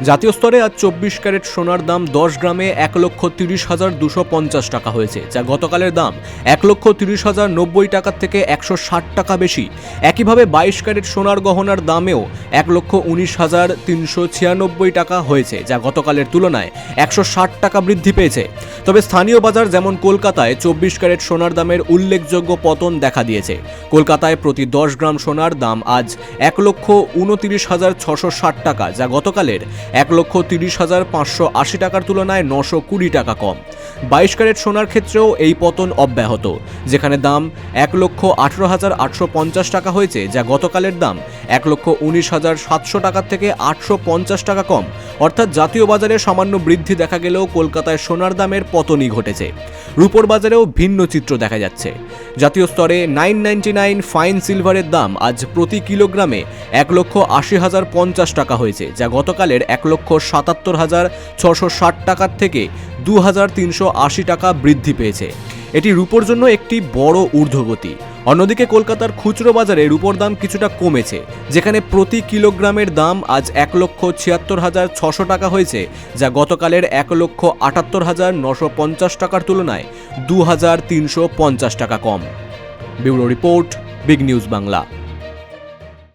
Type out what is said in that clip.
জাতীয় স্তরে আজ 24 ক্যারেট সোনার দাম 10 গ্রামে 1,30,250 টাকা হয়েছে, যা গতকালের দাম 1,30,090 টাকার থেকে 160 টাকা বেশি। একইভাবে 22 ক্যারেট সোনার গহনার দামেও 1,19,396 টাকা হয়েছে, যা গতকালের তুলনায় 160 টাকা বৃদ্ধি পেয়েছে। তবে স্থানীয় বাজার যেমন কলকাতায় 24 ক্যারেট সোনার দামের উল্লেখযোগ্য পতন দেখা দিয়েছে। কলকাতায় প্রতি 10 গ্রাম সোনার দাম আজ 1,29,660 টাকা, যা গতকালের 1,30,580 টাকার তুলনায় 920 টাকা কম। 22 ক্যারেট সোনার ক্ষেত্রেও এই পতন অব্যাহত, যেখানে দাম 1,18,850 টাকা হয়েছে, যা গতকালের দাম 1,19,700 টাকার থেকে 850 টাকা কম। অর্থাৎ জাতীয় বাজারে সামান্য বৃদ্ধি দেখা গেলেও কলকাতায় সোনার দামের পতনই ঘটেছে। রূপোর বাজারেও ভিন্ন চিত্র দেখা যাচ্ছে। জাতীয় স্তরে 999 ফাইন সিলভারের দাম আজ প্রতি কিলোগ্রামে 1,80,050 টাকা হয়েছে, যা গতকালের 1,77,660 টাকার থেকে 2,380 টাকা বৃদ্ধি পেয়েছে। এটি রূপোর জন্য একটি বড় ঊর্ধ্বগতি। অন্যদিকে কলকাতার খুচরো বাজারে রূপোর দাম কিছুটা কমেছে, যেখানে প্রতি কিলোগ্রামের দাম আজ 1,76,600 টাকা হয়েছে, যা গতকালের 1,78,950 টাকার তুলনায় 2,350 টাকা কম। Bureau report, big news Bangla.